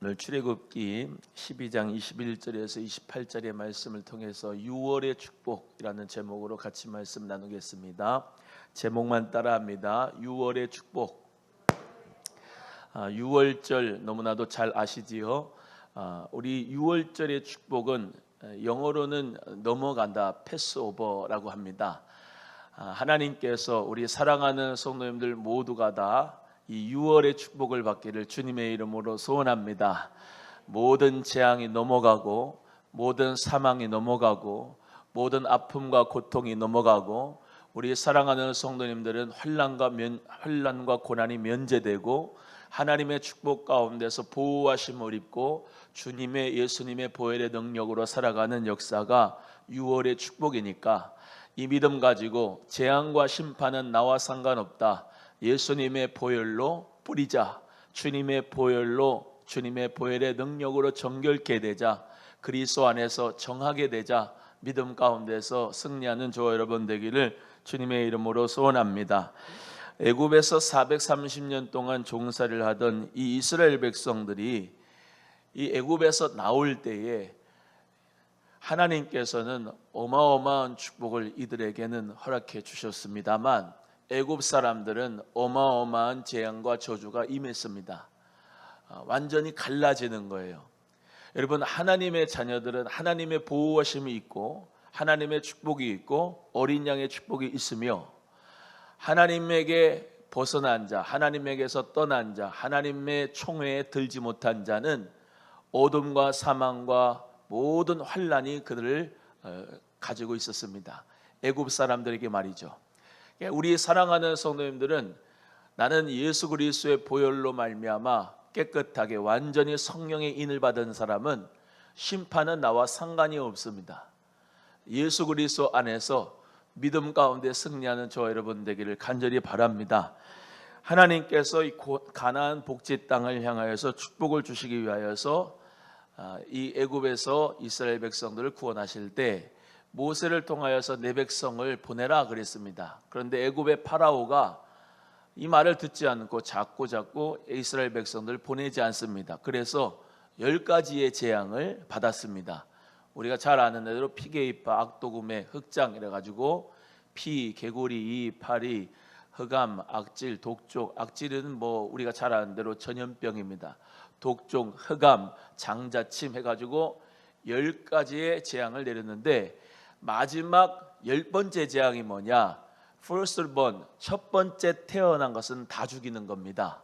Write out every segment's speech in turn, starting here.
오늘 출애굽기 12장 21절에서 28절의 말씀을 통해서 6월의 축복이라는 제목으로 같이 말씀 나누겠습니다. 제목만 따라합니다. 6월의 축복. 6월절 너무나도 잘 아시지요? 우리 6월절의 축복은 영어로는 넘어간다, 패스오버라고 합니다. 하나님께서 우리 사랑하는 성도님들 모두가 다 이 6월의 축복을 받기를 주님의 이름으로 소원합니다. 모든 재앙이 넘어가고, 모든 사망이 넘어가고, 모든 아픔과 고통이 넘어가고, 우리 사랑하는 성도님들은 환난과 고난이 면제되고 하나님의 축복 가운데서 보호하심을 입고 주님의 예수님의 보혈의 능력으로 살아가는 역사가 6월의 축복이니까 이 믿음 가지고 재앙과 심판은 나와 상관없다. 예수님의 보혈로 뿌리자. 주님의 보혈로, 주님의 보혈의 능력으로 정결케 되자. 그리스도 안에서 정하게 되자. 믿음 가운데서 승리하는 저와 여러분 되기를 주님의 이름으로 소원합니다. 애굽에서 430년 동안 종살이를 하던 이 이스라엘 백성들이 이 애굽에서 나올 때에 하나님께서는 어마어마한 축복을 이들에게는 허락해 주셨습니다만 애굽 사람들은 어마어마한 재앙과 저주가 임했습니다. 완전히 갈라지는 거예요. 여러분, 하나님의 자녀들은 하나님의 보호하심이 있고 하나님의 축복이 있고 어린 양의 축복이 있으며 하나님에게 벗어난 자, 하나님에게서 떠난 자, 하나님의 총회에 들지 못한 자는 어둠과 사망과 모든 환난이 그들을 가지고 있었습니다. 애굽 사람들에게 말이죠. 우리 사랑하는 성도님들은 나는 예수 그리스도의 보혈로 말미암아 깨끗하게 완전히 성령의 인을 받은 사람은 심판은 나와 상관이 없습니다. 예수 그리스도 안에서 믿음 가운데 승리하는 저와 여러분 되기를 간절히 바랍니다. 하나님께서 이 가나안 복지 땅을 향하여서 축복을 주시기 위하여서 이 애굽에서 이스라엘 백성들을 구원하실 때 모세를 통하여서 내 백성을 보내라 그랬습니다. 그런데 애굽의 파라오가 이 말을 듣지 않고 자꾸 이스라엘 백성들을 보내지 않습니다. 그래서 10가지의 재앙을 받았습니다. 우리가 잘 아는 대로 피게이파, 악도금의 흑장 이래가지고 피, 개구리, 이, 파리, 흑암, 악질, 독종. 악질은 우리가 잘 아는 대로 전염병입니다. 독종, 흑암, 장자침 해가지고 10가지의 재앙을 내렸는데 마지막 10번째 재앙이 뭐냐? firstborn, 첫 번째 태어난 것은 다 죽이는 겁니다.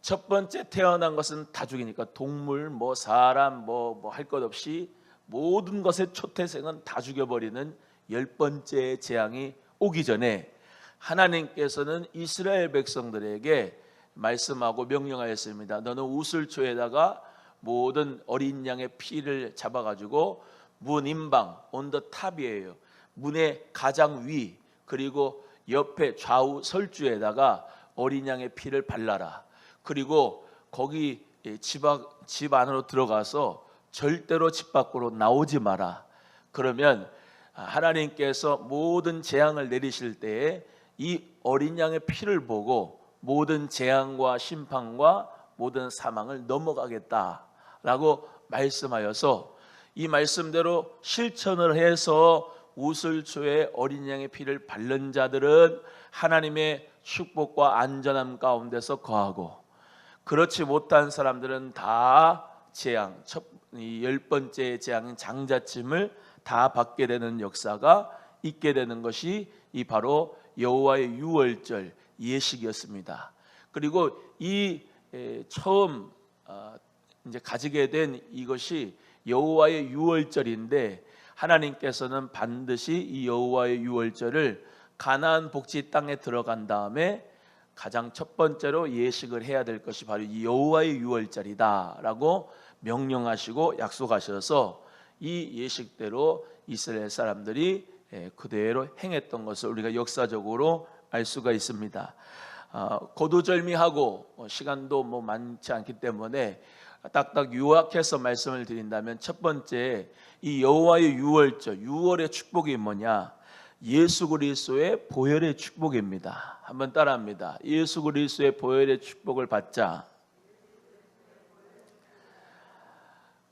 첫 번째 태어난 것은 다 죽이니까 동물, 사람, 할 것 없이 모든 것의 초태생은 다 죽여버리는 10번째 재앙이 오기 전에 하나님께서는 이스라엘 백성들에게 말씀하고 명령하였습니다. 너는 우슬초에다가 모든 어린 양의 피를 잡아가지고 문 임방, on the top이에요. 문의 가장 위, 그리고 옆에 좌우 설주에다가 어린 양의 피를 발라라. 그리고 거기 집 안으로 들어가서 절대로 집 밖으로 나오지 마라. 그러면 하나님께서 모든 재앙을 내리실 때에 이 어린 양의 피를 보고 모든 재앙과 심판과 모든 사망을 넘어가겠다라고 말씀하여서 이 말씀대로 실천을 해서 우슬초에 어린 양의 피를 바른 자들은 하나님의 축복과 안전함 가운데서 거하고 그렇지 못한 사람들은 다 재앙, 이 10번째 재앙인 장자침을 다 받게 되는 역사가 있게 되는 것이 이 바로 여호와의 유월절 예식이었습니다. 그리고 이 처음 이제 가지게 된 이것이 여호와의 유월절인데 하나님께서는 반드시 이 여호와의 유월절을 가나안 복지 땅에 들어간 다음에 가장 첫 번째로 예식을 해야 될 것이 바로 이 여호와의 유월절이다라고 명령하시고 약속하셔서 이 예식대로 이스라엘 사람들이 그대로 행했던 것을 우리가 역사적으로 알 수가 있습니다. 거두절미하고 시간도 많지 않기 때문에 딱딱 요약해서 말씀을 드린다면 첫 번째 이 여호와의 유월절, 6월의 축복이 뭐냐? 예수 그리스도의 보혈의 축복입니다. 한번 따라합니다. 예수 그리스도의 보혈의 축복을 받자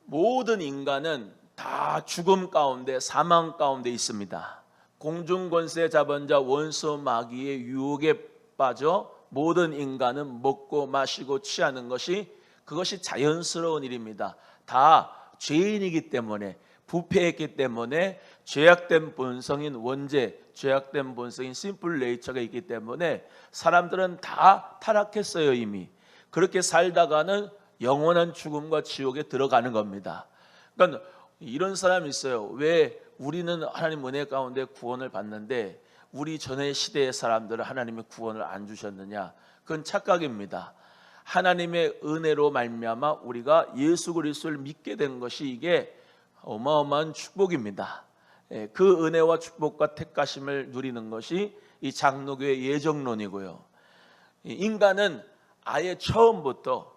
모든 인간은 다 죽음 가운데 사망 가운데 있습니다. 공중권세 잡은 자 원수 마귀의 유혹에 빠져 모든 인간은 먹고 마시고 취하는 것이 그것이 자연스러운 일입니다. 다 죄인이기 때문에 부패했기 때문에 죄악된 본성인 원죄, 죄악된 본성인 심플 네이처가 있기 때문에 사람들은 다 타락했어요. 이미 그렇게 살다가는 영원한 죽음과 지옥에 들어가는 겁니다. 그러니까 이런 사람이 있어요. 왜 우리는 하나님 은혜 가운데 구원을 받는데 우리 전의 시대의 사람들은 하나님의 구원을 안 주셨느냐? 그건 착각입니다. 하나님의 은혜로 말미암아 우리가 예수 그리스도를 믿게 된 것이 이게 어마어마한 축복입니다. 그 은혜와 축복과 택하심을 누리는 것이 이 장로교의 예정론이고요. 인간은 아예 처음부터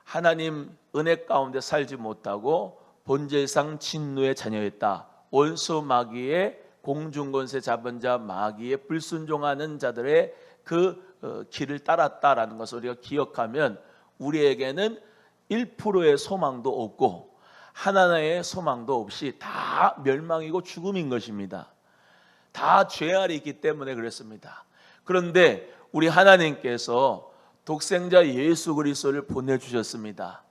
하나님 은혜 가운데 살지 못하고 본질상 진노의 자녀였다. 원수 마귀의 공중권세 잡은 자 마귀의 불순종하는 자들의 그 길을 따랐다라는 것을 우리가 기억하면 우리에게는 1%의 소망도 없고 하나의 소망도 없이 다 멸망이고 죽음인 것입니다. 다 죄 아래 있기 때문에 그렇습니다. 그런데 우리 하나님께서 독생자 예수 그리스도를 보내주셨습니다.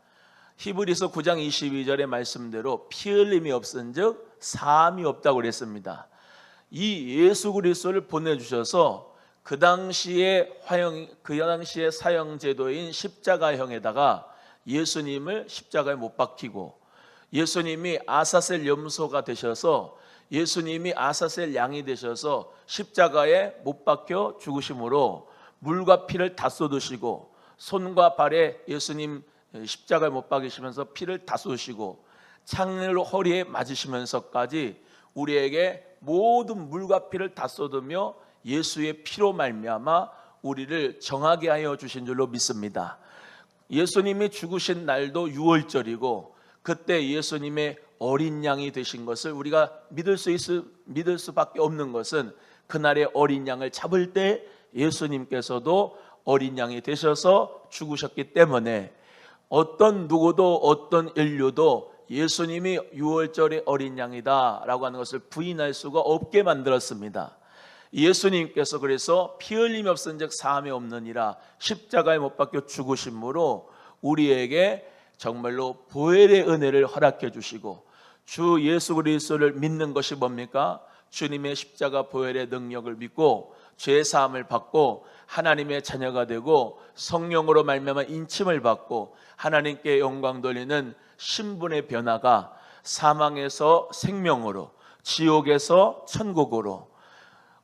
히브리서 9장 22절의 말씀대로 피 흘림이 없은즉 사함이 없다고 그랬습니다. 이 예수 그리스도를 보내주셔서 그 당시의 사형 제도인 십자가형에다가 예수님을 십자가에 못 박히고 예수님이 아사셀 염소가 되셔서 예수님이 아사셀 양이 되셔서 십자가에 못 박혀 죽으심으로 물과 피를 다 쏟으시고 손과 발에 예수님 십자가에 못 박이시면서 피를 다 쏟으시고 창을 허리에 맞으시면서까지 우리에게 모든 물과 피를 다 쏟으며 예수의 피로 말미암아 우리를 정하게 하여 주신 줄로 믿습니다. 예수님이 죽으신 날도 6월절이고 그때 예수님의 어린 양이 되신 것을 우리가 믿을 수밖에 없는 것은 그날의 어린 양을 잡을 때 예수님께서도 어린 양이 되셔서 죽으셨기 때문에 어떤 누구도 어떤 인류도 예수님이 6월절의 어린 양이다 라고 하는 것을 부인할 수가 없게 만들었습니다. 예수님께서 그래서 피 흘림이 없은즉 사함이 없느니라 십자가에 못 박혀 죽으심으로 우리에게 정말로 보혈의 은혜를 허락해 주시고 주 예수 그리스도를 믿는 것이 뭡니까? 주님의 십자가 보혈의 능력을 믿고 죄 사함을 받고 하나님의 자녀가 되고 성령으로 말미암아 인침을 받고 하나님께 영광 돌리는 신분의 변화가 사망에서 생명으로 지옥에서 천국으로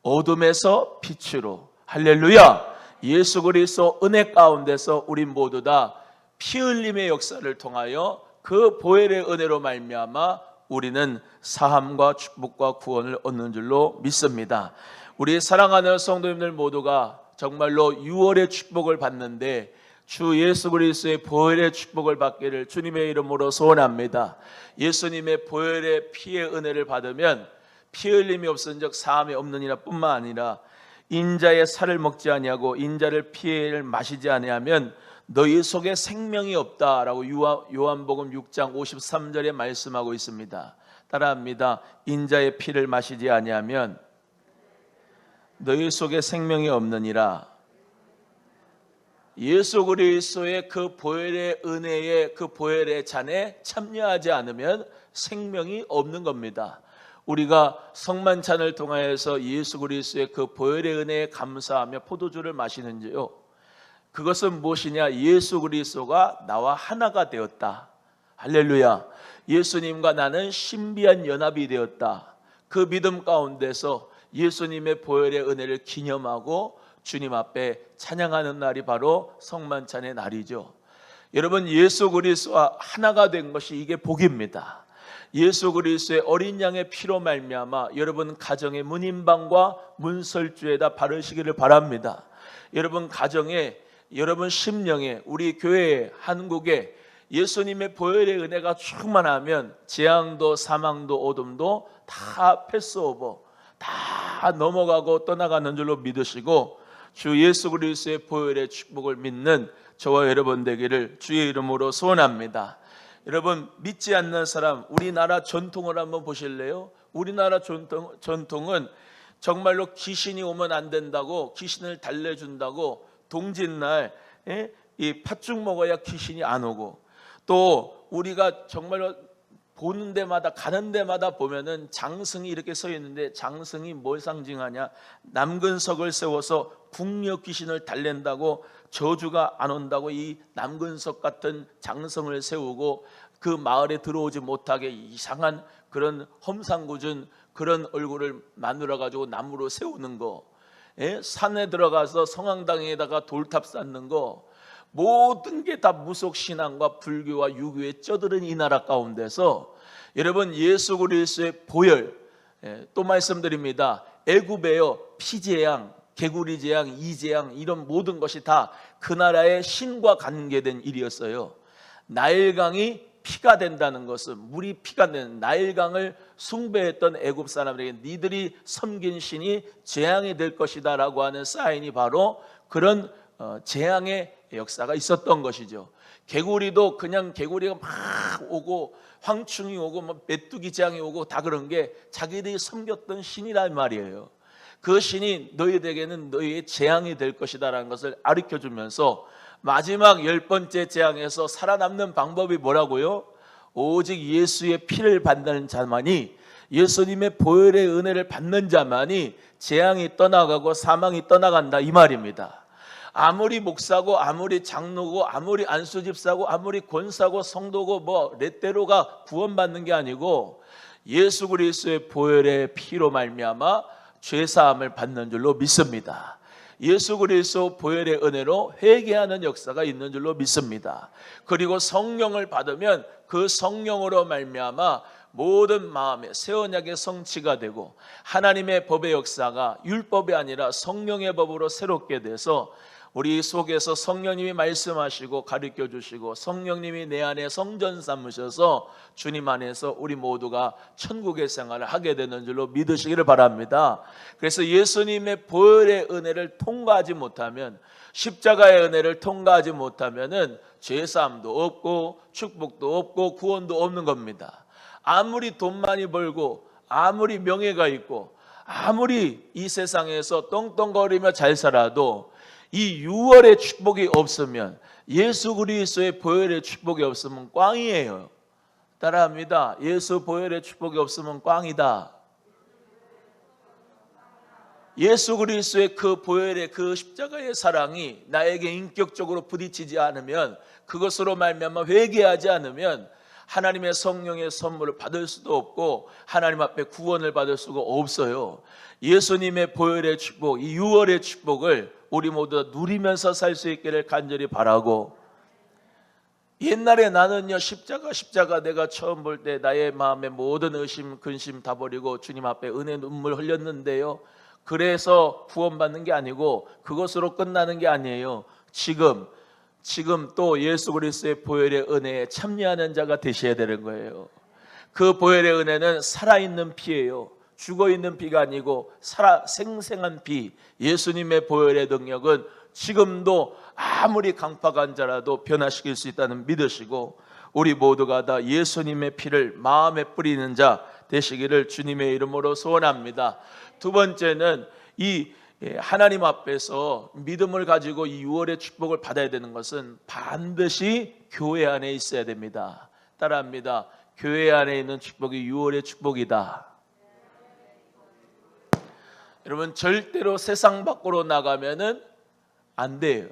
어둠에서 빛으로 할렐루야 예수 그리스도 은혜 가운데서 우리 모두 다 피 흘림의 역사를 통하여 그 보혈의 은혜로 말미암아 우리는 사함과 축복과 구원을 얻는 줄로 믿습니다. 우리 사랑하는 성도님들 모두가 정말로 6월의 축복을 받는데 주 예수 그리스도의 보혈의 축복을 받기를 주님의 이름으로 소원합니다. 예수님의 보혈의 피의 은혜를 받으면 피 흘림이 없은즉 사함이 없느니라 뿐만 아니라 인자의 살을 먹지 아니하고 인자를 피를 마시지 아니하면 너희 속에 생명이 없다라고 요한복음 6장 53절에 말씀하고 있습니다. 따라합니다. 인자의 피를 마시지 아니하면 너희 속에 생명이 없느니라. 예수 그리스도의 그 보혈의 은혜의 그 보혈의 잔에 참여하지 않으면 생명이 없는 겁니다. 우리가 성만찬을 통하여서 예수 그리스도의 그 보혈의 은혜에 감사하며 포도주를 마시는지요. 그것은 무엇이냐? 예수 그리스도가 나와 하나가 되었다. 할렐루야. 예수님과 나는 신비한 연합이 되었다. 그 믿음 가운데서 예수님의 보혈의 은혜를 기념하고 주님 앞에 찬양하는 날이 바로 성만찬의 날이죠. 여러분 예수 그리스도와 하나가 된 것이 이게 복입니다. 예수 그리스도의 어린 양의 피로 말미암아 여러분 가정의 문인방과 문설주에다 바르시기를 바랍니다. 여러분 가정에 여러분 심령에 우리 교회에 한국에 예수님의 보혈의 은혜가 충만하면 재앙도 사망도 어둠도 다 패스오버 다 넘어가고 떠나가는 줄로 믿으시고 주 예수 그리스도의 보혈의 축복을 믿는 저와 여러분 되기를 주의 이름으로 소원합니다. 여러분, 믿지 않는 사람, 우리나라 전통을 한번 보실래요? 우리나라 전통은 정말로 귀신이 오면 안 된다고, 귀신을 달래준다고 동짓날 이 팥죽 먹어야 귀신이 안 오고, 또 우리가 정말로 보는 데마다 가는 데마다 보면은 장승이 이렇게 서 있는데, 장승이 뭘 상징하냐? 남근석을 세워서 궁녀 귀신을 달랜다고, 저주가 안 온다고 이 남근석 같은 장승을 세우고 그 마을에 들어오지 못하게 이상한 그런 험상궂은 그런 얼굴을 만들어 가지고 나무로 세우는 거, 산에 들어가서 성황당에다가 돌탑 쌓는 거, 모든 게 다 무속신앙과 불교와 유교에 쩌들은 이 나라 가운데서 여러분, 예수 그리스도의 보혈, 또 말씀드립니다. 애굽에요, 피재앙, 개구리 재앙, 이재앙, 이런 모든 것이 다 그 나라의 신과 관계된 일이었어요. 나일강이 피가 된다는 것은, 물이 피가 되는 나일강을 숭배했던 애굽 사람들에게 니들이 섬긴 신이 재앙이 될 것이다 라고 하는 사인이 바로 그런 재앙의 역사가 있었던 것이죠. 개구리도 그냥 개구리가 막 오고 황충이 오고 뭐 메뚜기 재앙이 오고 다 그런 게 자기들이 섬겼던 신이란 말이에요. 그 신이 너희에게는 너희의 재앙이 될 것이다 라는 것을 가르쳐주면서 마지막 10번째 재앙에서 살아남는 방법이 뭐라고요? 오직 예수의 피를 받는 자만이, 예수님의 보혈의 은혜를 받는 자만이 재앙이 떠나가고 사망이 떠나간다, 이 말입니다. 아무리 목사고 아무리 장로고 아무리 안수집사고 아무리 권사고 성도고 뭐 레떼로가 구원받는 게 아니고, 예수 그리스도의 보혈의 피로 말미암아 죄사함을 받는 줄로 믿습니다. 예수 그리스도 보혈의 은혜로 회개하는 역사가 있는 줄로 믿습니다. 그리고 성령을 받으면 그 성령으로 말미암아 모든 마음에 새 언약의 성취가 되고, 하나님의 법의 역사가 율법이 아니라 성령의 법으로 새롭게 돼서 우리 속에서 성령님이 말씀하시고 가르쳐 주시고, 성령님이 내 안에 성전 삼으셔서 주님 안에서 우리 모두가 천국의 생활을 하게 되는 줄로 믿으시기를 바랍니다. 그래서 예수님의 보혈의 은혜를 통과하지 못하면, 십자가의 은혜를 통과하지 못하면은 죄사함도 없고 축복도 없고 구원도 없는 겁니다. 아무리 돈 많이 벌고 아무리 명예가 있고 아무리 이 세상에서 떵떵거리며 잘 살아도 이 6월의 축복이 없으면, 예수 그리스도의 보혈의 축복이 없으면 꽝이에요. 따라합니다. 예수 보혈의 축복이 없으면 꽝이다. 예수 그리스도의 그 보혈의 그 십자가의 사랑이 나에게 인격적으로 부딪히지 않으면, 그것으로 말미암아 회개하지 않으면 하나님의 성령의 선물을 받을 수도 없고 하나님 앞에 구원을 받을 수가 없어요. 예수님의 보혈의 축복, 이 6월의 축복을 우리 모두 누리면서 살 수 있기를 간절히 바라고, 옛날에 나는요 십자가 내가 처음 볼 때 나의 마음의 모든 의심 근심 다 버리고 주님 앞에 은혜 눈물 흘렸는데요, 그래서 구원받는 게 아니고 그것으로 끝나는 게 아니에요. 지금 또 예수 그리스도의 보혈의 은혜에 참여하는 자가 되셔야 되는 거예요. 그 보혈의 은혜는 살아있는 피예요. 죽어있는 피가 아니고 생생한 피. 예수님의 보혈의 능력은 지금도 아무리 강팍한 자라도 변화시킬 수 있다는 믿으시고, 우리 모두가 다 예수님의 피를 마음에 뿌리는 자 되시기를 주님의 이름으로 소원합니다. 두 번째는 이 하나님 앞에서 믿음을 가지고 이 6월의 축복을 받아야 되는 것은 반드시 교회 안에 있어야 됩니다. 따라합니다. 교회 안에 있는 축복이 6월의 축복이다. 여러분, 절대로 세상 밖으로 나가면은 안 돼요.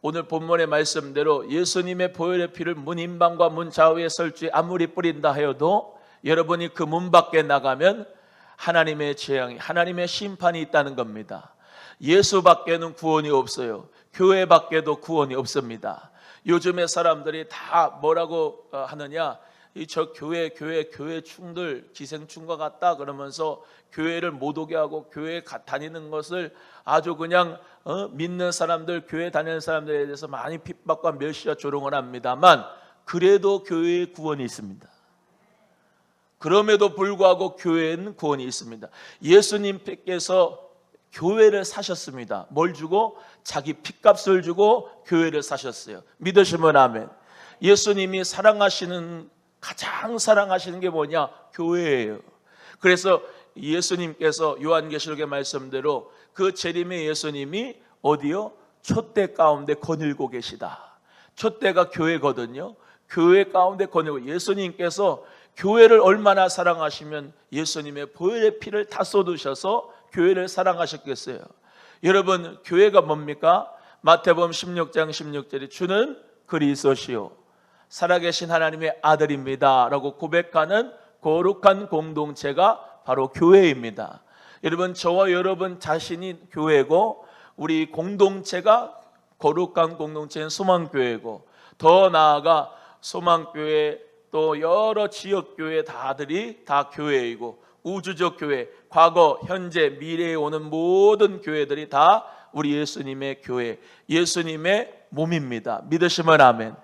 오늘 본문의 말씀대로 예수님의 보혈의 피를 문 인방과 문 좌우에 설주에 아무리 뿌린다 하여도 여러분이 그 문 밖에 나가면 하나님의 재앙이, 하나님의 심판이 있다는 겁니다. 예수 밖에는 구원이 없어요. 교회 밖에도 구원이 없습니다. 요즘에 사람들이 다 뭐라고 하느냐, 저 교회 충들 기생충과 같다 그러면서 교회를 못 오게 하고 교회 다니는 것을 아주 그냥 믿는 사람들, 교회 다니는 사람들에 대해서 많이 핍박과 멸시와 조롱을 합니다만, 그래도 교회에 구원이 있습니다. 그럼에도 불구하고 교회에는 구원이 있습니다. 예수님께서 교회를 사셨습니다. 뭘 주고? 자기 핏값을 주고 교회를 사셨어요. 믿으시면 아멘. 예수님이 가장 사랑하시는 게 뭐냐? 교회예요. 그래서 예수님께서 요한계시록의 말씀대로 그 재림의 예수님이 어디요? 촛대 가운데 거닐고 계시다. 촛대가 교회거든요. 교회 가운데 거닐고, 예수님께서 교회를 얼마나 사랑하시면 예수님의 보혈의 피를 다 쏟으셔서 교회를 사랑하셨겠어요. 여러분, 교회가 뭡니까? 마태복음 16장 16절에 주는 그리스도시요 살아계신 하나님의 아들입니다 라고 고백하는 거룩한 공동체가 바로 교회입니다. 여러분, 저와 여러분 자신이 교회고, 우리 공동체가 거룩한 공동체는 소망교회고, 더 나아가 소망교회 또 여러 지역교회 다들이 다 교회이고, 우주적 교회, 과거, 현재, 미래에 오는 모든 교회들이 다 우리 예수님의 교회, 예수님의 몸입니다. 믿으시면 아멘.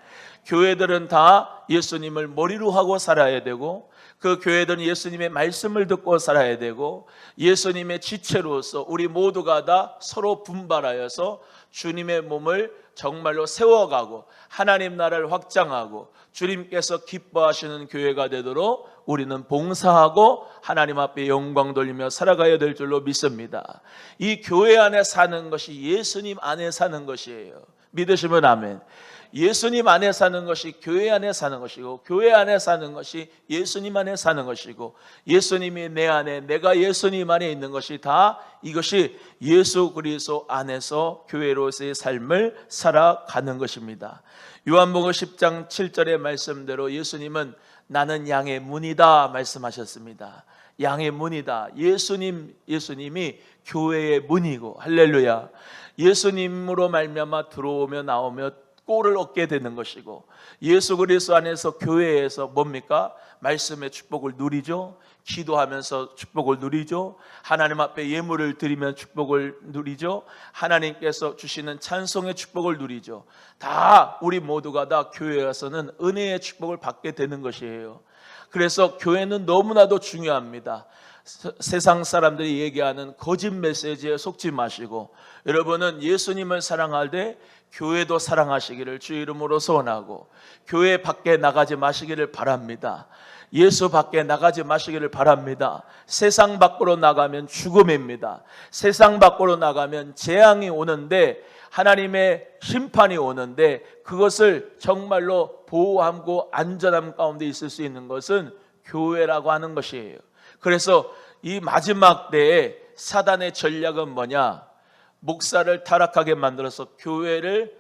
교회들은 다 예수님을 머리로 하고 살아야 되고, 그 교회들은 예수님의 말씀을 듣고 살아야 되고, 예수님의 지체로서 우리 모두가 다 서로 분발하여서 주님의 몸을 정말로 세워가고 하나님 나라를 확장하고 주님께서 기뻐하시는 교회가 되도록 우리는 봉사하고 하나님 앞에 영광 돌리며 살아가야 될 줄로 믿습니다. 이 교회 안에 사는 것이 예수님 안에 사는 것이에요. 믿으시면 아멘. 예수님 안에 사는 것이 교회 안에 사는 것이고, 교회 안에 사는 것이 예수님 안에 사는 것이고, 예수님이 내 안에, 내가 예수님 안에 있는 것이 다 이것이 예수 그리스도 안에서 교회로서의 삶을 살아가는 것입니다. 요한복음 10장 7절의 말씀대로 예수님은 나는 양의 문이다 말씀하셨습니다. 양의 문이다. 예수님이 교회의 문이고, 할렐루야. 예수님으로 말미암아 들어오며 나오며 꼴을 얻게 되는 것이고, 예수 그리스도 안에서 교회에서 뭡니까? 말씀의 축복을 누리죠. 기도하면서 축복을 누리죠. 하나님 앞에 예물을 드리면 축복을 누리죠. 하나님께서 주시는 찬송의 축복을 누리죠. 다 우리 모두가 다 교회에 와서는 은혜의 축복을 받게 되는 것이에요. 그래서 교회는 너무나도 중요합니다. 세상 사람들이 얘기하는 거짓 메시지에 속지 마시고, 여러분은 예수님을 사랑하되 교회도 사랑하시기를 주 이름으로 소원하고, 교회 밖에 나가지 마시기를 바랍니다. 예수 밖에 나가지 마시기를 바랍니다. 세상 밖으로 나가면 죽음입니다. 세상 밖으로 나가면 재앙이 오는데, 하나님의 심판이 오는데, 그것을 정말로 보호하고 안전함 가운데 있을 수 있는 것은 교회라고 하는 것이에요. 그래서 이 마지막 때에 사단의 전략은 뭐냐? 목사를 타락하게 만들어서 교회를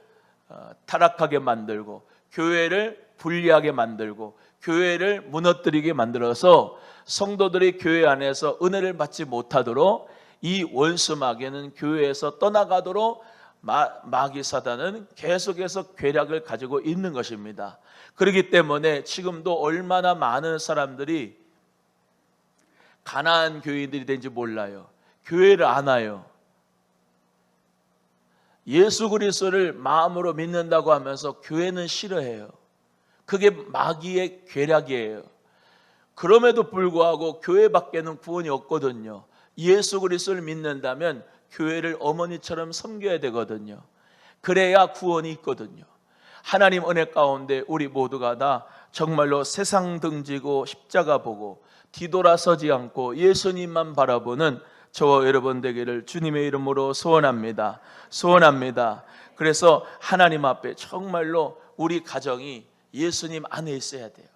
타락하게 만들고, 교회를 분리하게 만들고, 교회를 무너뜨리게 만들어서 성도들이 교회 안에서 은혜를 받지 못하도록, 이 원수 마귀는 교회에서 떠나가도록 마귀 사단은 계속해서 괴략을 가지고 있는 것입니다. 그렇기 때문에 지금도 얼마나 많은 사람들이 가난한 교인들이 된지 몰라요. 교회를 안 와요. 예수 그리스도를 마음으로 믿는다고 하면서 교회는 싫어해요. 그게 마귀의 괴략이에요. 그럼에도 불구하고 교회 밖에는 구원이 없거든요. 예수 그리스도를 믿는다면 교회를 어머니처럼 섬겨야 되거든요. 그래야 구원이 있거든요. 하나님 은혜 가운데 우리 모두가 다 정말로 세상 등지고 십자가 보고 뒤돌아서지 않고 예수님만 바라보는 저와 여러분 되기를 주님의 이름으로 소원합니다. 소원합니다. 그래서 하나님 앞에 정말로 우리 가정이 예수님 안에 있어야 돼요.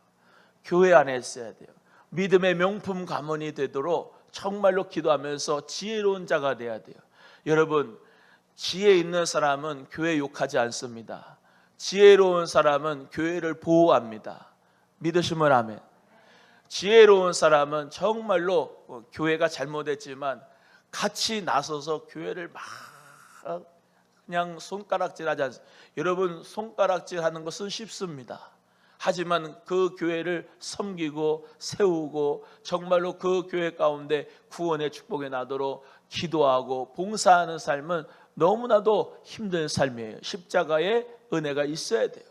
교회 안에 있어야 돼요. 믿음의 명품 가문이 되도록 정말로 기도하면서 지혜로운 자가 돼야 돼요. 여러분, 지혜 있는 사람은 교회 욕하지 않습니다. 지혜로운 사람은 교회를 보호합니다. 믿으시면 아멘. 지혜로운 사람은 정말로 교회가 잘못했지만 같이 나서서 교회를 막 그냥 손가락질하지 않습니다. 여러분, 손가락질하는 것은 쉽습니다. 하지만 그 교회를 섬기고 세우고 정말로 그 교회 가운데 구원의 축복이 나도록 기도하고 봉사하는 삶은 너무나도 힘든 삶이에요. 십자가의 은혜가 있어야 돼요.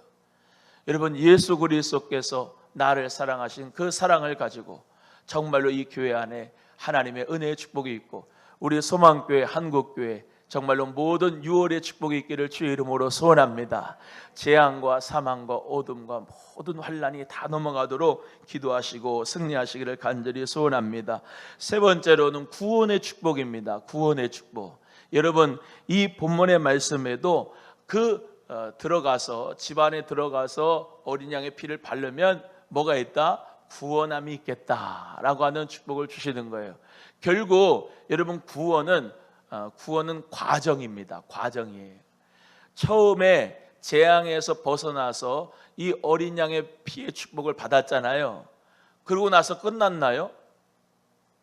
여러분, 예수 그리스도께서 나를 사랑하신 그 사랑을 가지고 정말로 이 교회 안에 하나님의 은혜의 축복이 있고, 우리 소망교회, 한국교회 정말로 모든 6월의 축복이 있기를 주의 이름으로 소원합니다. 재앙과 사망과 어둠과 모든 환난이 다 넘어가도록 기도하시고 승리하시기를 간절히 소원합니다. 세 번째로는 구원의 축복입니다. 구원의 축복. 여러분, 이 본문의 말씀에도 들어가서 집안에 들어가서 어린 양의 피를 바르면 뭐가 있다? 구원함이 있겠다라고 하는 축복을 주시는 거예요. 결국 여러분, 구원은 과정입니다. 과정이에요. 처음에 재앙에서 벗어나서 이 어린 양의 피의 축복을 받았잖아요. 그러고 나서 끝났나요?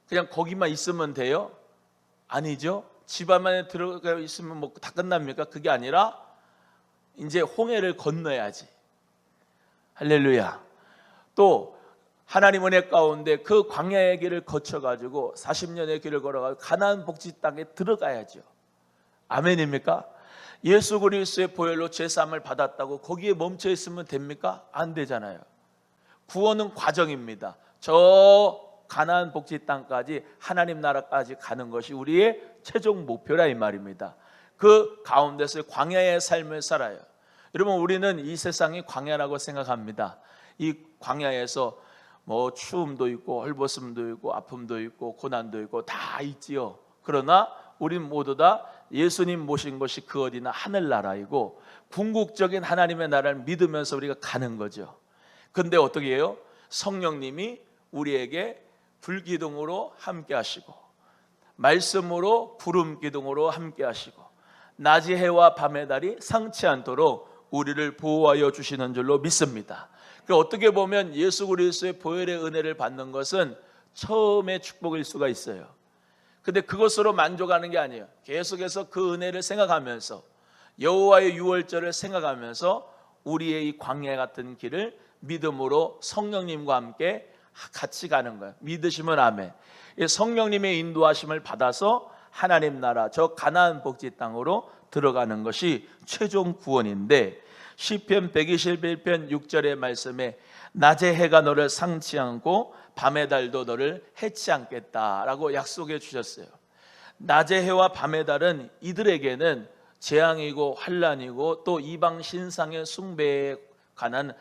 그냥 거기만 있으면 돼요? 아니죠. 집 안에 들어가 있으면 뭐 다 끝납니까? 그게 아니라 이제 홍해를 건너야지. 할렐루야. 또 하나님 은혜 가운데 그 광야의 길을 거쳐가지고 40년의 길을 걸어가지고 가나안 복지 땅에 들어가야죠. 아멘입니까? 예수 그리스도의 보혈로 죄사함을 받았다고 거기에 멈춰 있으면 됩니까? 안 되잖아요. 구원은 과정입니다. 저 가나안 복지 땅까지 하나님 나라까지 가는 것이 우리의 최종 목표라 이 말입니다. 그 가운데서 광야의 삶을 살아요. 여러분, 우리는 이 세상이 광야라고 생각합니다. 이 광야에서 뭐 추움도 있고 헐벗음도 있고 아픔도 있고 고난도 있고 다 있지요. 그러나 우린 모두 다 예수님 모신 것이 그 어디나 하늘나라이고 궁극적인 하나님의 나라를 믿으면서 우리가 가는 거죠. 근데 어떻게 해요? 성령님이 우리에게 불기둥으로 함께 하시고 말씀으로 구름 기둥으로 함께 하시고 낮의 해와 밤의 달이 상치 않도록 우리를 보호하여 주시는 줄로 믿습니다. 어떻게 보면 예수 그리스도의 보혈의 은혜를 받는 것은 처음의 축복일 수가 있어요. 근데 그것으로 만족하는 게 아니에요. 계속해서 그 은혜를 생각하면서 여호와의 유월절을 생각하면서 우리의 이 광야 같은 길을 믿음으로 성령님과 함께 같이 가는 거예요. 믿으시면 아멘. 성령님의 인도하심을 받아서 하나님 나라 저 가나안 복지 땅으로 들어가는 것이 최종 구원인데, 시편 121편 6절의 말씀에 낮의 해가 너를 상치 않고 밤의 달도 너를 해치 않겠다라고 약속해 주셨어요. 낮의 해와 밤의 달은 이들에게는 재앙이고 환란이고 또 이방 신상의 숭배에 관한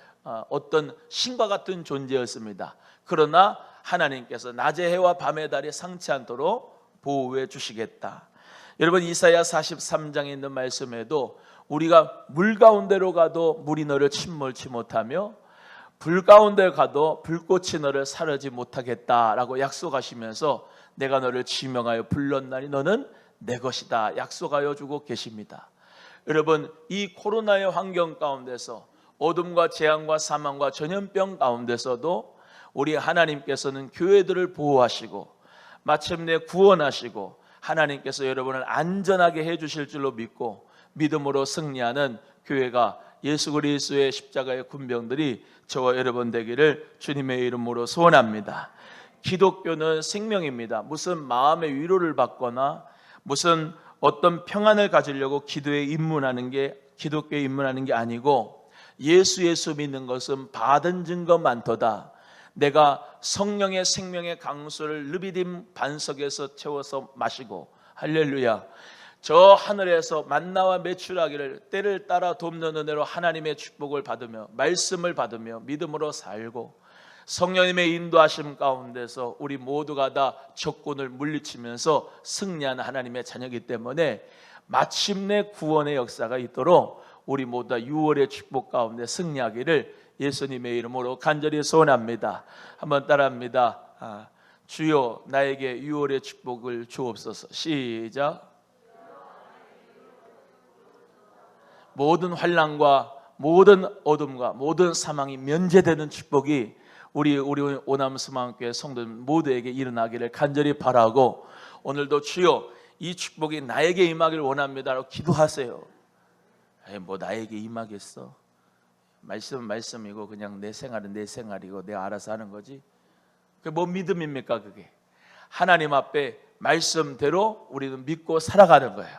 어떤 신과 같은 존재였습니다. 그러나 하나님께서 낮의 해와 밤의 달이 상치 않도록 보호해 주시겠다. 여러분, 이사야 43장에 있는 말씀에도 우리가 물 가운데로 가도 물이 너를 침몰치 못하며 불 가운데 가도 불꽃이 너를 사르지 못하겠다라고 약속하시면서 내가 너를 지명하여 불렀나니 너는 내 것이다 약속하여 주고 계십니다. 여러분, 이 코로나의 환경 가운데서 어둠과 재앙과 사망과 전염병 가운데서도 우리 하나님께서는 교회들을 보호하시고 마침내 구원하시고 하나님께서 여러분을 안전하게 해주실 줄로 믿고 믿음으로 승리하는 교회가 예수 그리스도의 십자가의 군병들이 저와 여러분 되기를 주님의 이름으로 소원합니다. 기독교는 생명입니다. 무슨 마음의 위로를 받거나 무슨 어떤 평안을 가지려고 기도에 입문하는 게 기독교에 입문하는 게 아니고 예수 믿는 것은 받은 증거 많도다. 내가 성령의 생명의 강수를 르비딤 반석에서 채워서 마시고 할렐루야. 저 하늘에서 만나와 메추라기를 때를 따라 돕는 은혜로 하나님의 축복을 받으며 말씀을 받으며 믿음으로 살고 성령님의 인도하심 가운데서 우리 모두가 다 적군을 물리치면서 승리하는 하나님의 자녀이기 때문에 마침내 구원의 역사가 있도록 우리 모두 다 6월의 축복 가운데 승리하기를 예수님의 이름으로 간절히 소원합니다. 한번 따라합니다. 주여 나에게 6월의 축복을 주옵소서. 시작. 모든 환난과 모든 어둠과 모든 사망이 면제되는 축복이 우리 오남스마음교회 성도들 모두에게 일어나기를 간절히 바라고, 오늘도 주여 이 축복이 나에게 임하기를 원합니다라고 기도하세요. 뭐 나에게 임하겠어? 말씀은 말씀이고 그냥 내 생활은 내 생활이고 내가 알아서 하는 거지. 그게 뭐 믿음입니까? 그게 하나님 앞에 말씀대로 우리는 믿고 살아가는 거예요.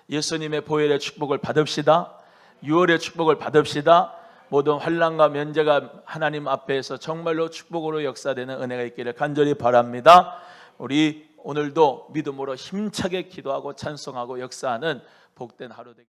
예수님의 보혈의 축복을 받읍시다. 6월의 축복을 받읍시다. 모든 환난과 면제가 하나님 앞에서 정말로 축복으로 역사되는 은혜가 있기를 간절히 바랍니다. 우리 오늘도 믿음으로 힘차게 기도하고 찬송하고 역사하는 복된 하루 되길